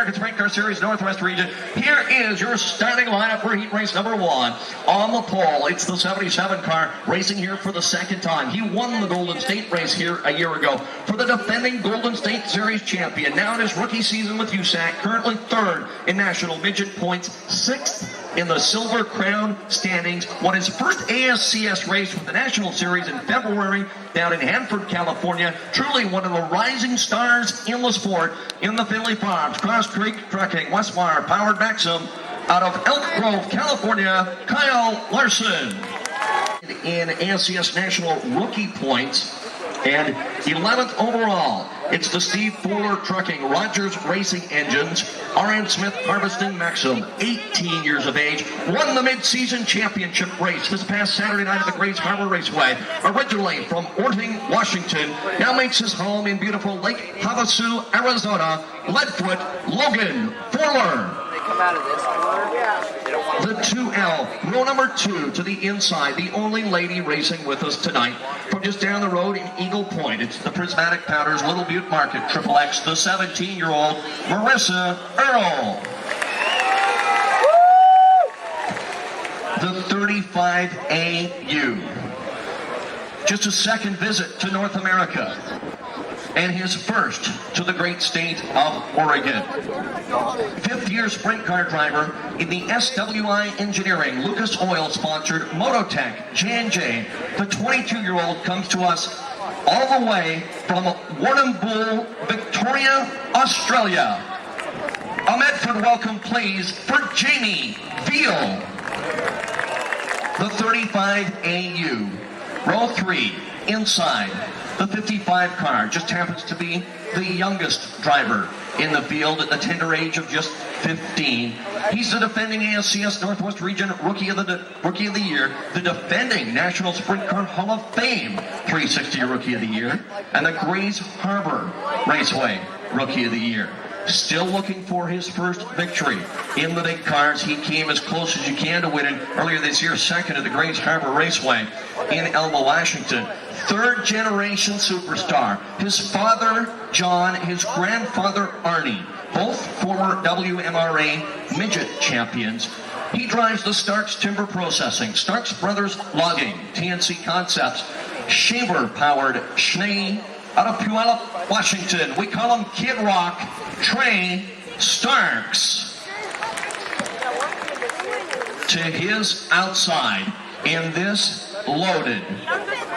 American Sprint Car Series Northwest Region. Here is your starting lineup for heat race number 1. On the pole, it's the 77 car racing here for the second time. He won the Golden State race here a year ago for the defending Golden State Series champion. Now in his rookie season with USAC, currently 3rd in national midget points, 6th in the Silver Crown standings. Won his first ASCS race with the National Series in February down in Hanford, California. Truly one of the rising stars in the sport in the Finley Farms. Cross Creek Trucking, Westwire, Powered Maxim. Out of Elk Grove, California, Kyle Larson. In ASCS National rookie points and 11th overall. It's the Steve Fuller Trucking, Rogers Racing Engines, R.N. Smith Harvesting Maxim, 18 years of age, won the mid-season championship race this past Saturday night at the Grays Harbor Raceway. Originally from Orting, Washington, now makes his home in beautiful Lake Havasu, Arizona. Leadfoot Logan Fuller. Come out of this corner. The 2L, row number 2 to the inside, the only lady racing with us tonight. From just down the road in Eagle Point, it's the Prismatic Powders Little Butte Market XXX, the 17-year-old Marissa Earl. The 35AU. Just a second visit to North America, and his first to the great state of Oregon. 5th-year sprint car driver in the SWI Engineering, Lucas Oil sponsored Mototech J&J. The 22-year-old comes to us all the way from Warrnambool, Victoria, Australia. A Medford welcome, please, for Jamie Veal. The 35AU, row 3, inside. The 55 car just happens to be the youngest driver in the field at the tender age of just 15. He's the defending ASCS Northwest Region Rookie of the Year, the defending National Sprint Car Hall of Fame 360 Rookie of the Year, and the Grays Harbor Raceway Rookie of the Year. Still looking for his first victory in the big cars. He came as close as you can to winning earlier this year, 2nd at the Grays Harbor Raceway in Elma, Washington. 3rd generation superstar. His father, John, his grandfather, Arnie, both former WMRA midget champions. He drives the Starks Timber Processing, Starks Brothers Logging, TNC Concepts, Shaver-powered Schnee out of Puyallup, Washington. We call him Kid Rock, Trey Starks. To his outside in this loaded,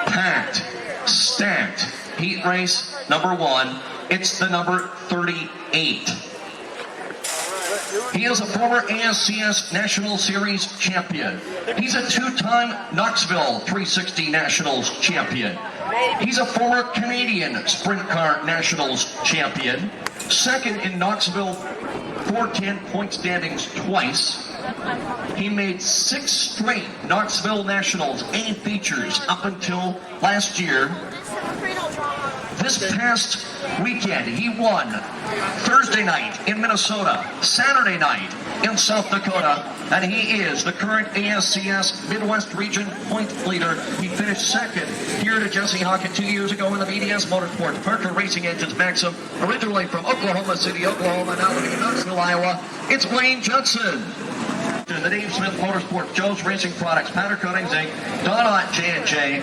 packed, stacked heat race number 1, it's the number 38. He is a former ASCS National Series champion. He's a 2-time Knoxville 360 Nationals champion. He's a former Canadian Sprint Car Nationals champion. 2nd in Knoxville 410 point standings twice. He made 6 straight Knoxville Nationals A features up until last year. This past weekend, he won Thursday night in Minnesota, Saturday night in South Dakota, and he is the current ASCS Midwest Region point leader. He finished 2nd here to Jesse Hockett 2 years ago in the BDS Motorsports Parker Racing Engines Maxim, originally from Oklahoma City, Oklahoma, now living in Knoxville, Iowa. It's Wayne Judson. The Dave Smith Motorsports, Joe's Racing Products, Powder Coatings Inc., Donut J&J.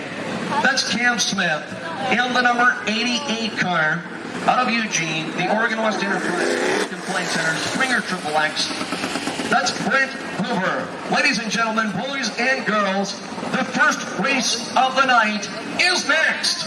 That's Cam Smith in the number 88 car out of Eugene, the Oregon West Enterprise Play Center, Springer XXX. That's Brent Hoover. Ladies and gentlemen, boys and girls, the first race of the night is next.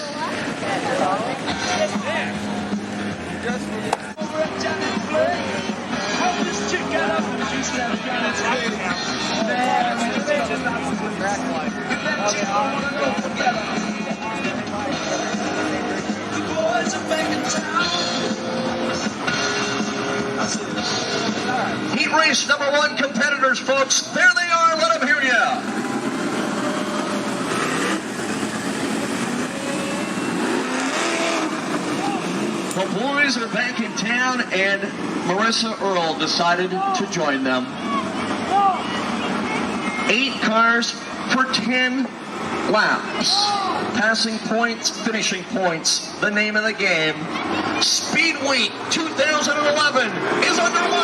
Heat race number 1 competitors, folks. There they are. Let them hear you. The boys are back in town, and Marissa Earl decided to join them. 8 cars for 10 laps. Passing points, finishing points, the name of the game. Speedway 2011 is underway.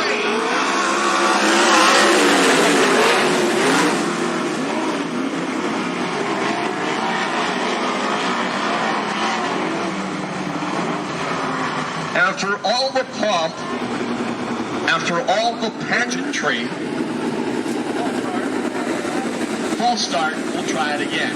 all the pomp, after all the pageantry, false start, we'll try it again.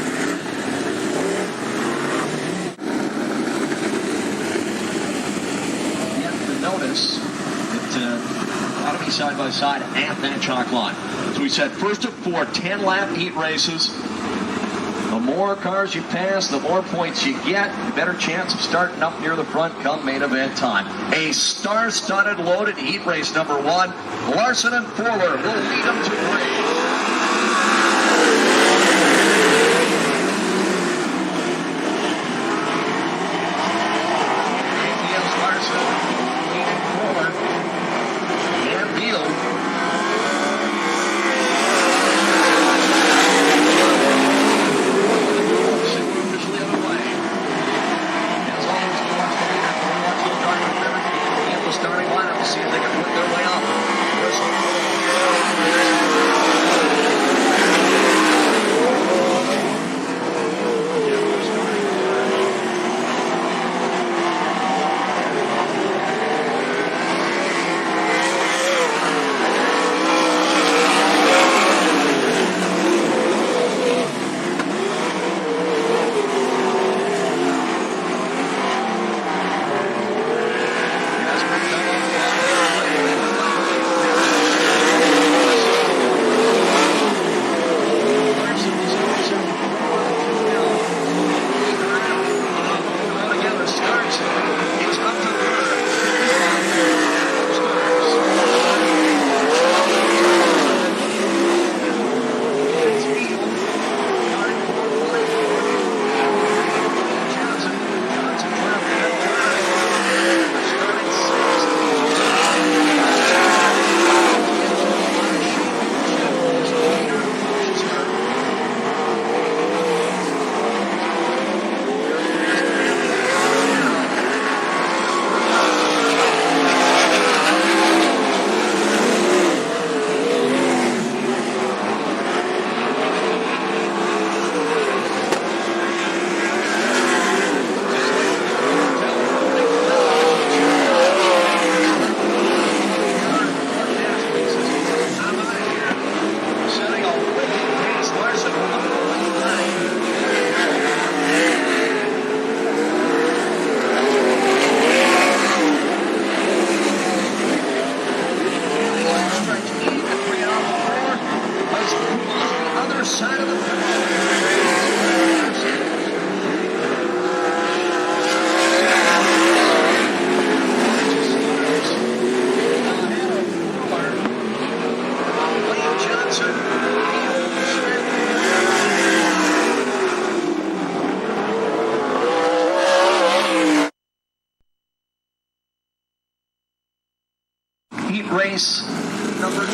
You have to notice that ought to be side by side at that chalk line. So we said first of 4 10-lap heat races. The more cars you pass, the more points you get, the better chance of starting up near the front come main event time. A star-studded loaded heat race number 1. Larson and Fuller will lead them to green. Larson leading Fuller and Beal. Starting lineup to see if they can work their way up. Heat race number 2.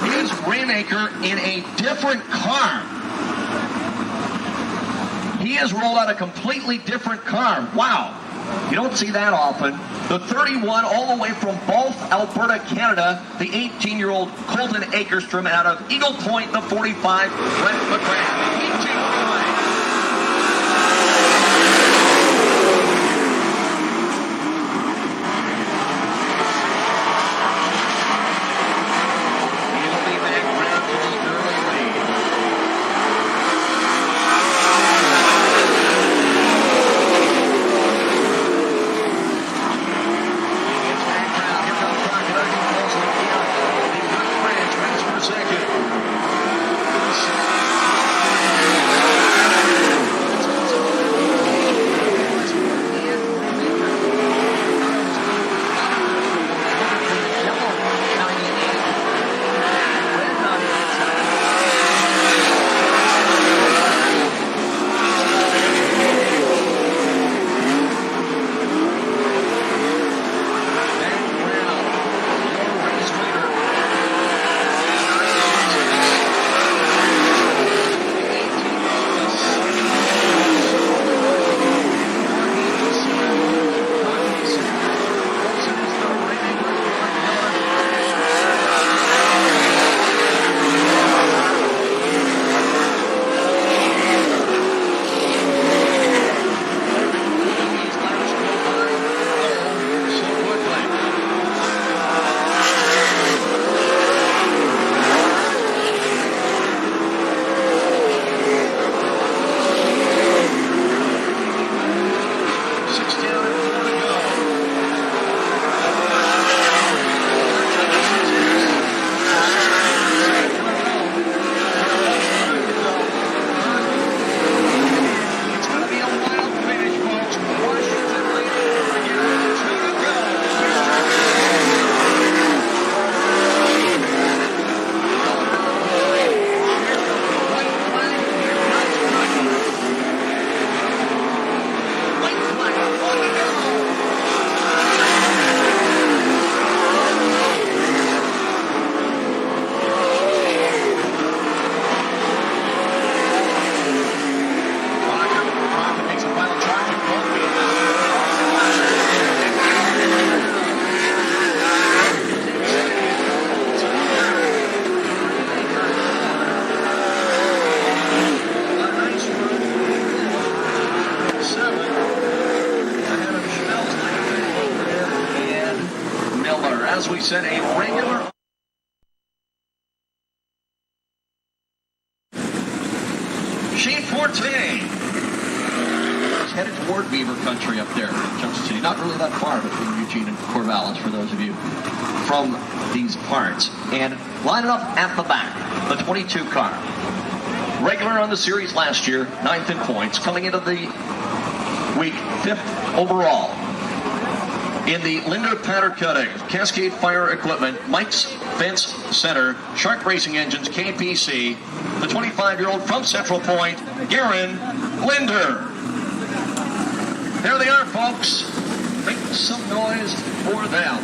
Here's Raymaker in a different car. He has rolled out a completely different car. Wow. You don't see that often. The 31 all the way from Balf, Alberta, Canada. The 18-year-old Colton Akerstrom out of Eagle Point, the 45, Brent McGrath. Heat 2 underway. Second. as we said, a regular. Shane Forte is headed toward Beaver Country up there, Junction City. Not really that far between Eugene and Corvallis, for those of you from these parts. And lining up at the back, the 22 car. Regular on the series last year, 9th in points, coming into the week 5th overall. In the Linder Patter Cutting, Cascade Fire Equipment, Mike's Fence Center, Shark Racing Engines, KPC, the 25-year-old from Central Point, Garen Linder. There they are, folks. Make some noise for them.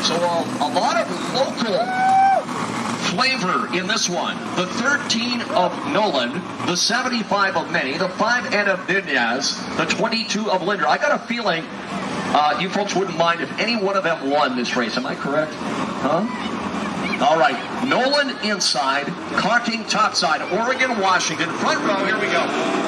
So a lot of local flavor in this one. The 13 of Nolan, the 75 of Manny, the 5N of Nunez, the 22 of Linder. I got a feeling you folks wouldn't mind if any one of them won this race. Am I correct? Huh? All right. Nolan inside, Clarking topside, Oregon, Washington. Front row, here we go.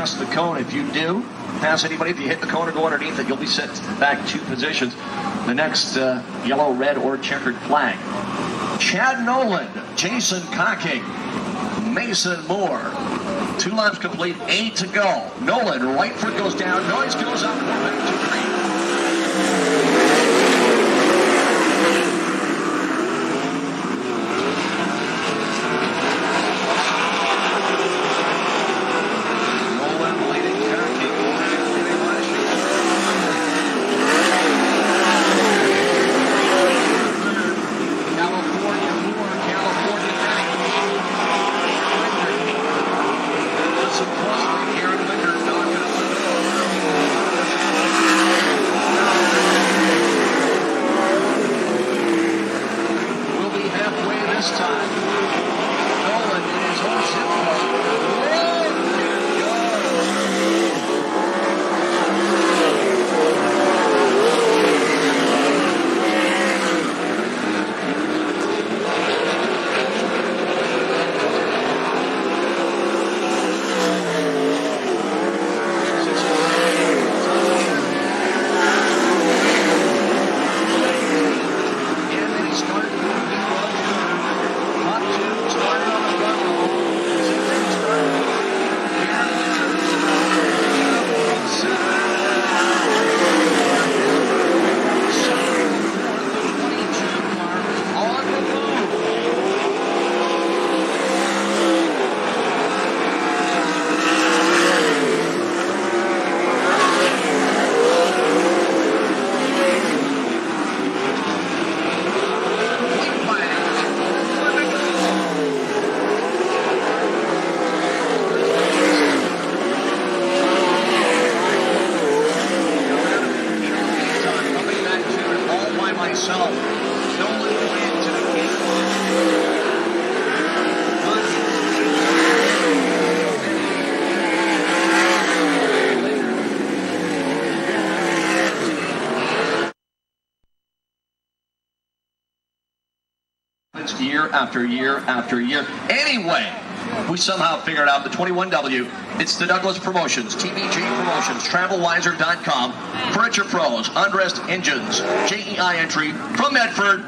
The cone. If you do pass anybody, if you hit the cone or go underneath it, you'll be set back 2 positions. The next yellow, red, or checkered flag. Chad Nolan, Jason Cocking, Mason Moore. 2 laps complete, 8 to go. Nolan, right foot goes down, noise goes up, we're back to 3. Year after year after year. Anyway, we somehow figured out the 21W. It's the Douglas Promotions, TBG Promotions, TravelWiser.com, Furniture Pros, Undressed Engines, JEI entry from Medford.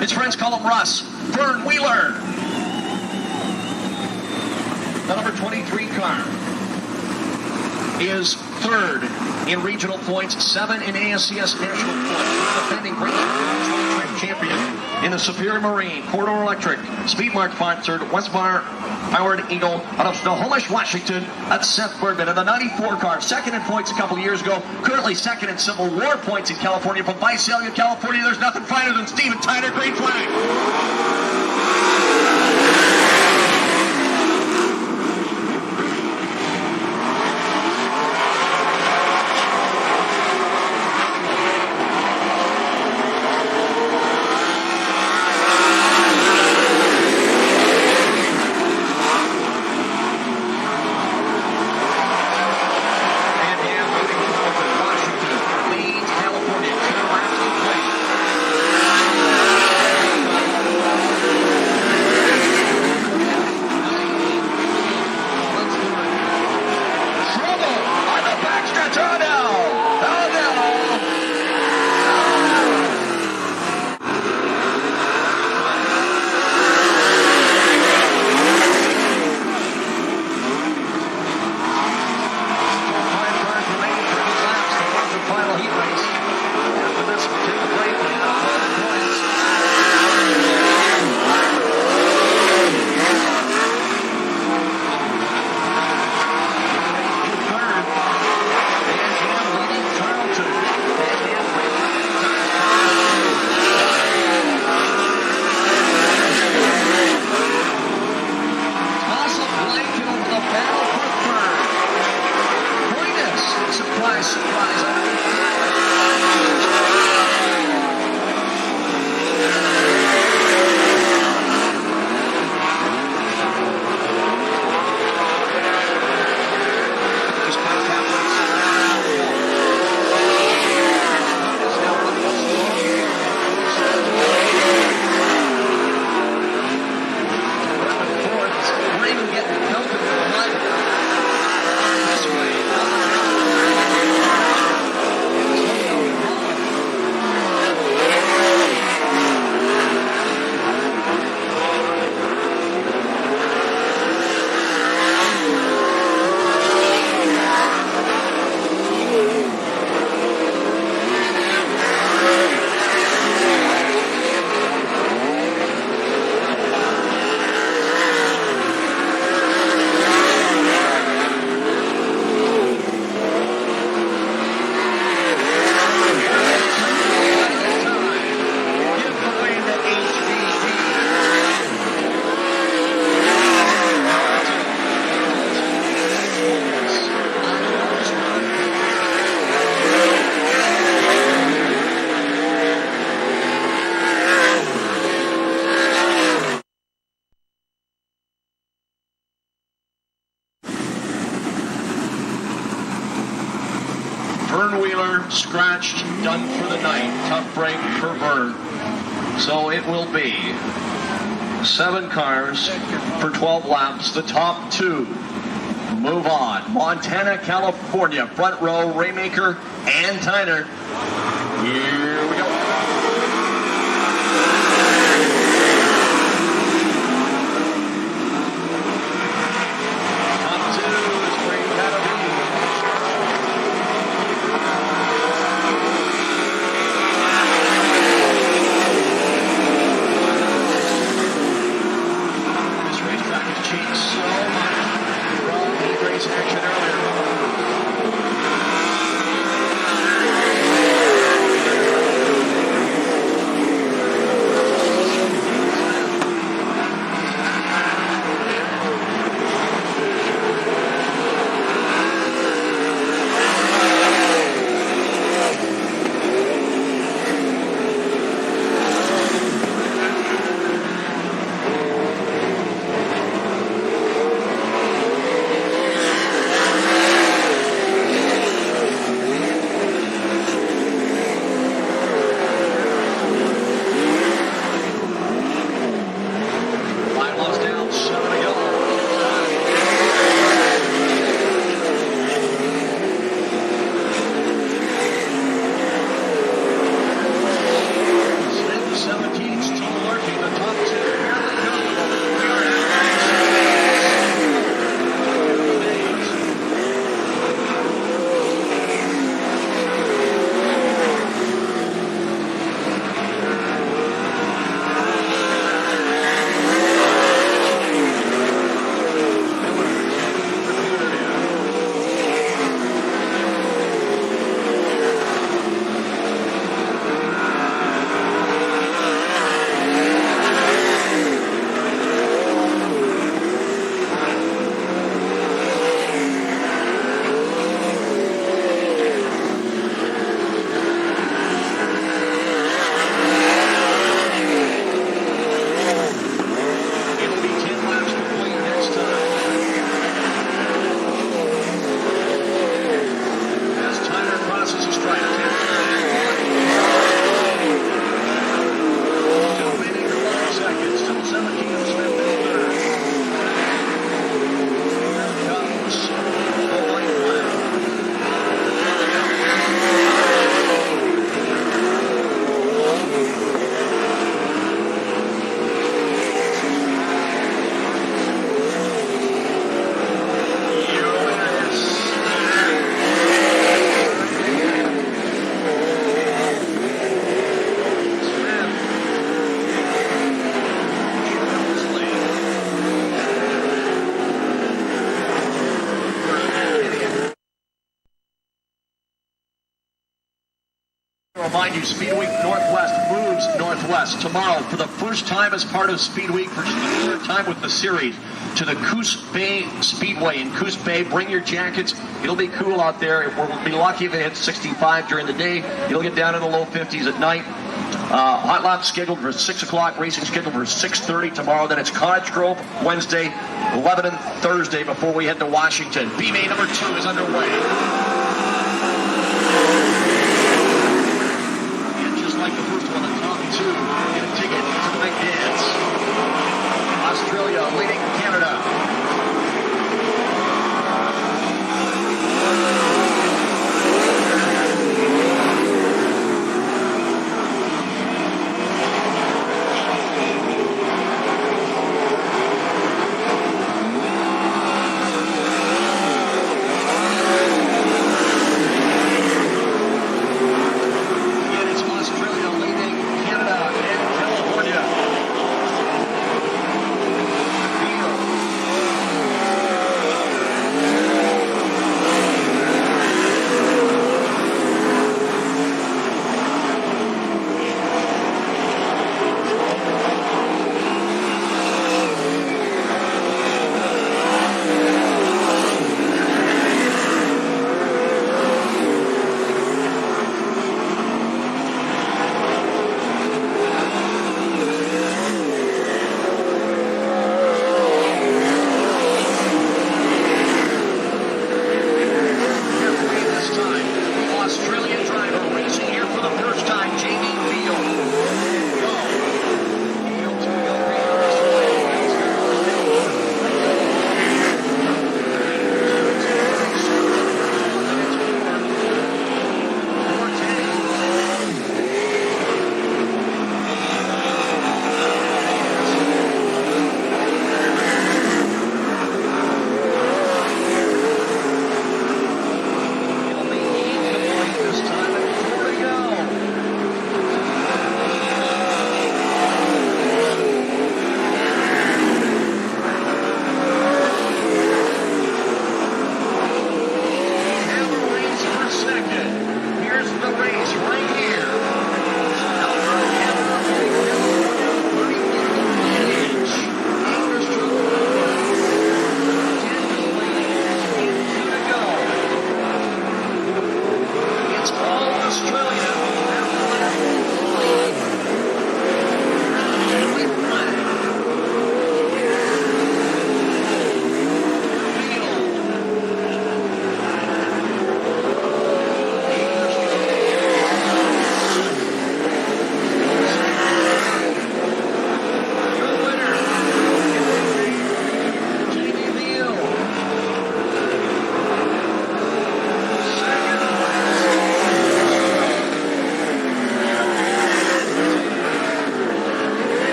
His friends call him Russ. Vern Wheeler. The number 23 car is 3rd in regional points, 7 in ASCS national points. Defending great champion in the Superior Marine, Corridor Electric, Speedmark sponsored, Westbar Powered Eagle out of Snohomish, Washington. That's Seth Bergman in the 94 car, 2nd in points a couple years ago, currently 2nd in Civil War points in California. From Visalia, California, there's nothing finer than Steven Tyner. Green flag. scratched, done for the night. Tough break for Vern. So it will be 7 cars for 12 laps. The top 2 move on. Montana, California, front row, Raymaker and Tyner. Here we go. Remind you, Speedway Northwest moves northwest tomorrow for the first time as part of Speedweek, for the third time with the series, to the Coos Bay Speedway in Coos Bay. Bring your jackets. It'll be cool out there. We'll be lucky if it hits 65 during the day. You'll get down in the low 50s at night. Hot lap scheduled for 6 o'clock, racing scheduled for 6:30 tomorrow. Then it's Cottage Grove Wednesday, Lebanon Thursday before we head to Washington. B-Main number 2 is underway. Like the first one, the top 2 get a ticket to the big dance. Australia leading Canada.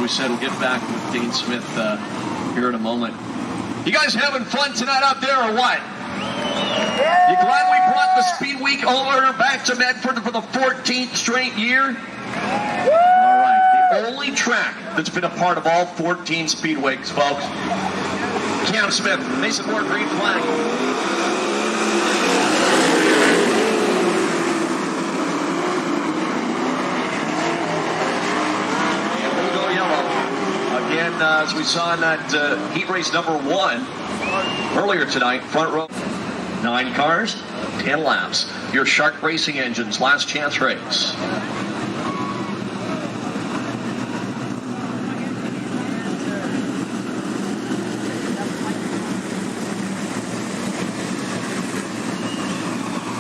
we said, we'll get back with Dane Smith here in a moment. You guys having fun tonight out there or what? You glad we brought the Speed Week owner back to Medford for the 14th straight year? All right, the only track that's been a part of all 14 Speed Weeks, folks. Cam Smith, Mason Moore, green flag. Again, as we saw in that heat race number 1 earlier tonight, front row, 9 cars, 10 laps. Your Shark Racing Engines last chance race.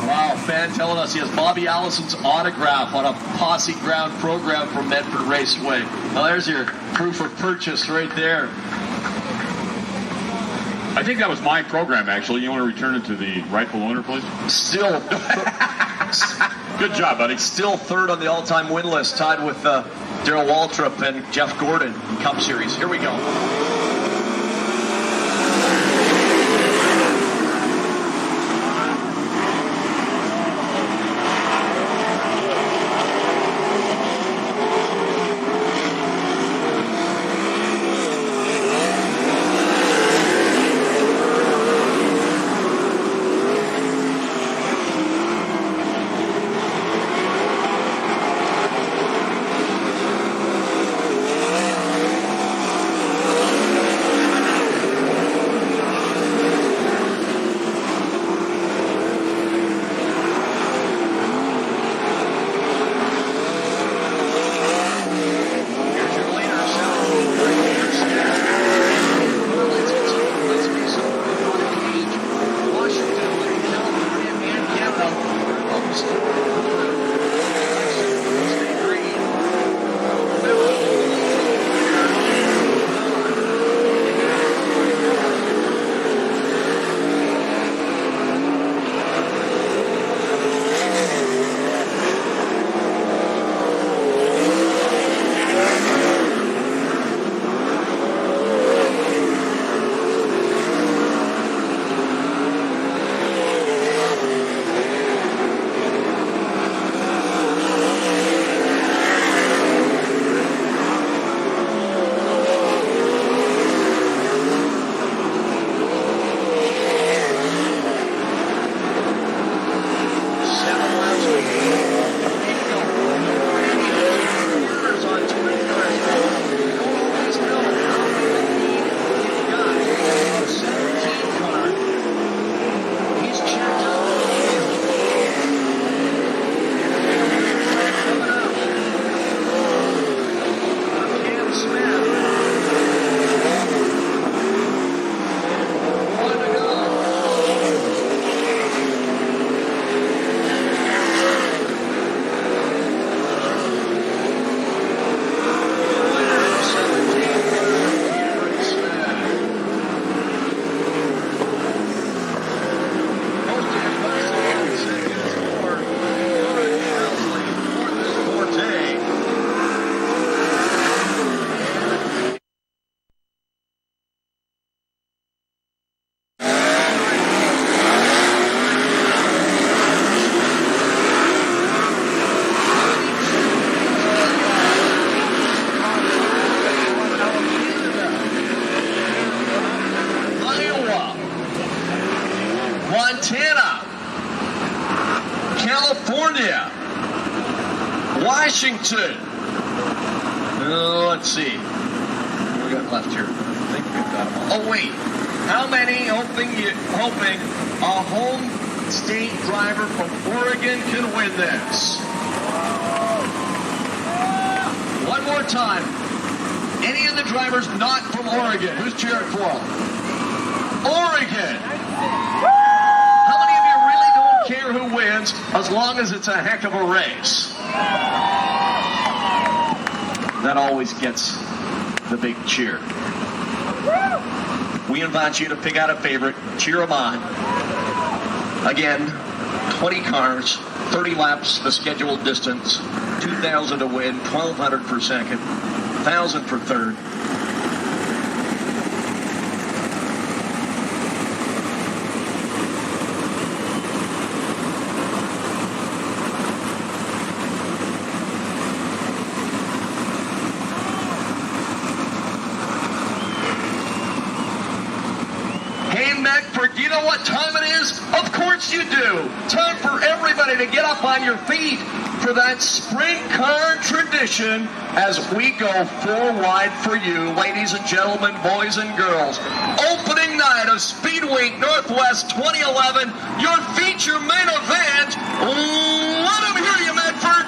Wow, fan telling us he has Bobby Allison's autograph on a Posse Ground program from Medford Raceway. Well, there's your proof of purchase right there. I think that was my program, actually. You want to return it to the rightful owner, please? Still. Good job, buddy. Still third on the all-time win list, tied with Darrell Waltrip and Jeff Gordon in Cup Series. Here we go. California, Washington. Let's see. What we got left here? I think we've got them all. Oh, wait. How many hoping a home state driver from Oregon can win this? One more time. Any of the drivers not from Oregon? Who's cheering for them? Oregon. How many of you really don't care who wins as long as it's a heck of a race? That always gets the big cheer. We invite you to pick out a favorite, cheer them on. Again, 20 cars, 30 laps, the scheduled distance, 2,000 to win, 1,200 per second. $1,000 for third. Do you know what time it is? Of course you do. Time for everybody to get up on your feet for that sprint car tradition as we go full wide for you, ladies and gentlemen, boys and girls. Opening night of Speedway Northwest 2011, your feature main event. Let them hear you, Medford.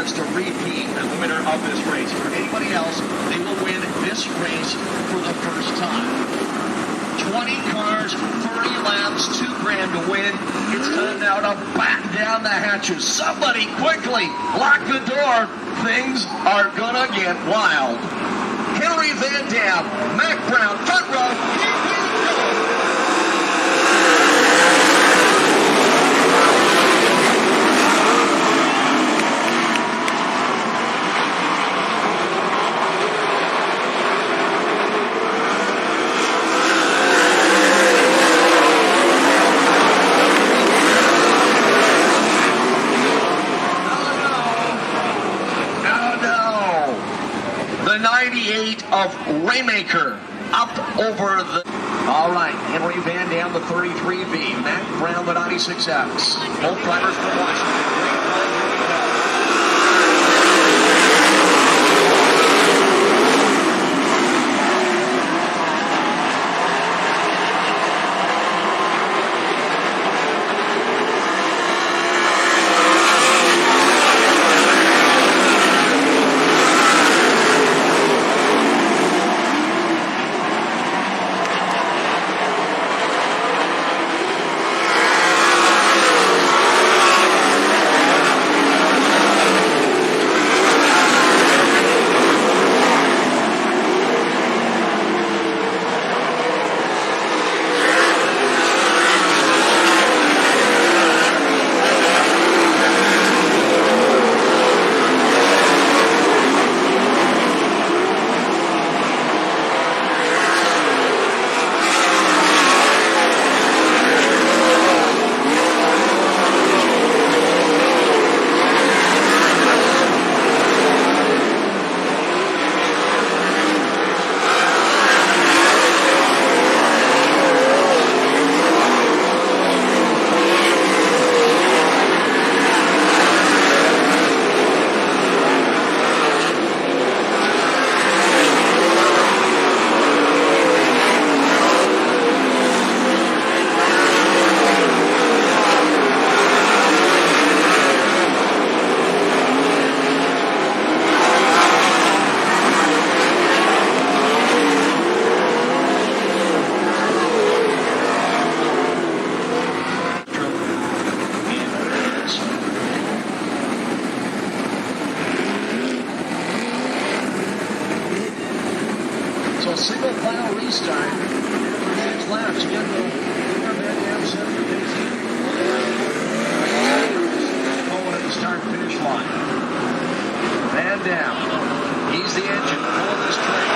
To repeat as the winner of this race. For anybody else, they will win this race for the first time. 20 cars, 30 laps, $2,000 to win. It's time now to batten down the hatches. Somebody quickly lock the door. Things are gonna get wild. Henry Van Dam, Mac Brown, front row. Here we go. The 98 of Raymaker up over the... All right, Henry Van Dam, the 33B. Mac Brown, the 96X. Both drivers from Washington. So single file restart. 6 laps. Again, Van Dam center for Casey. Going at the start-finish line. Van Dam. He's the engine pulling this train.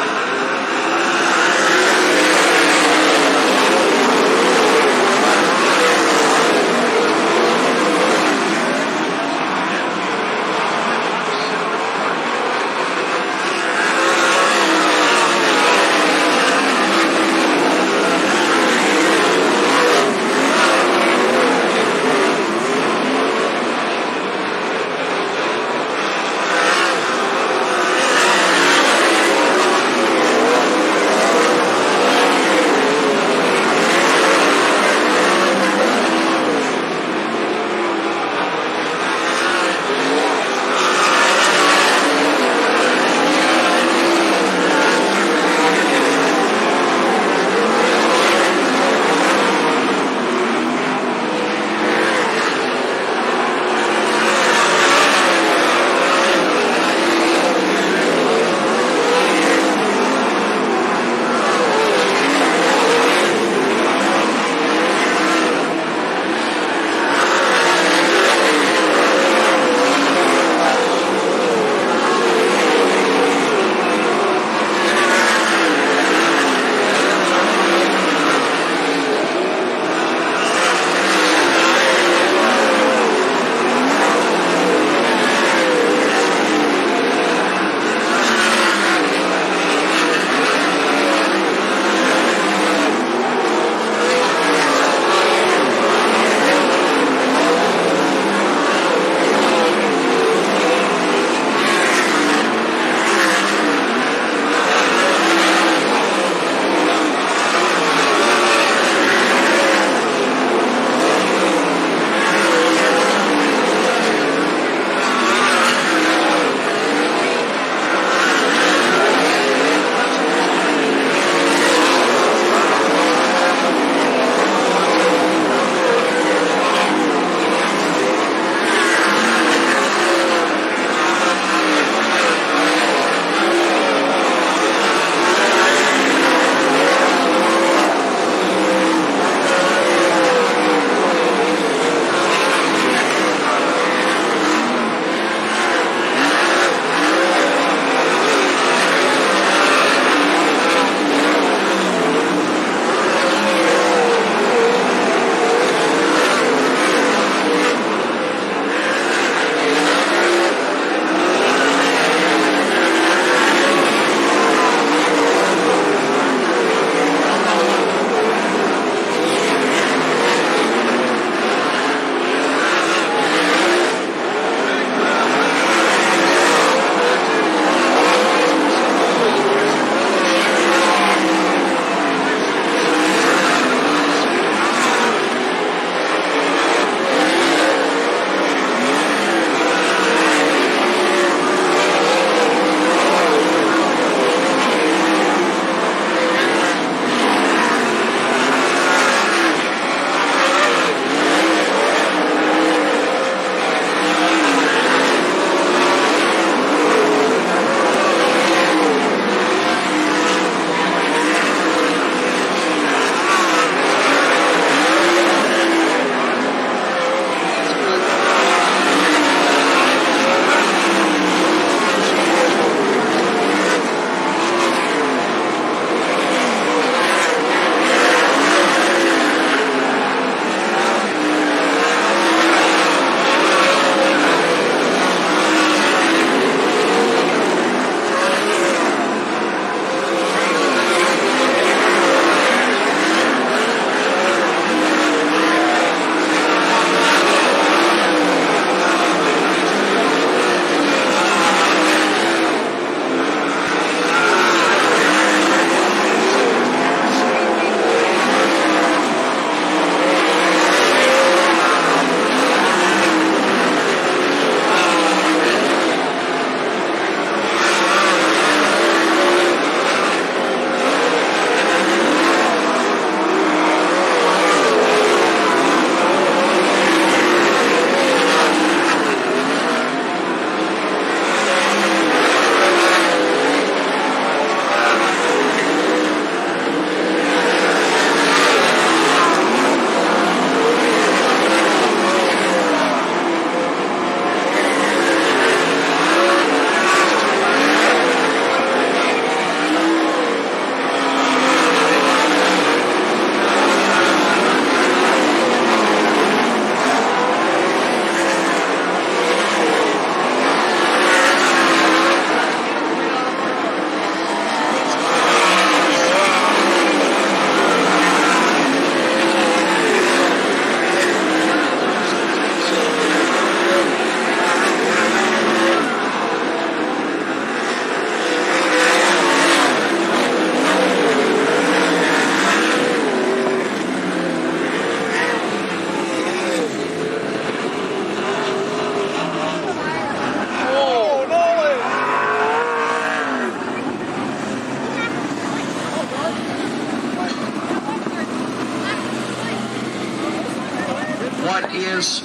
what is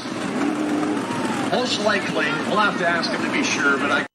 most likely, we'll have to ask him to be sure, but I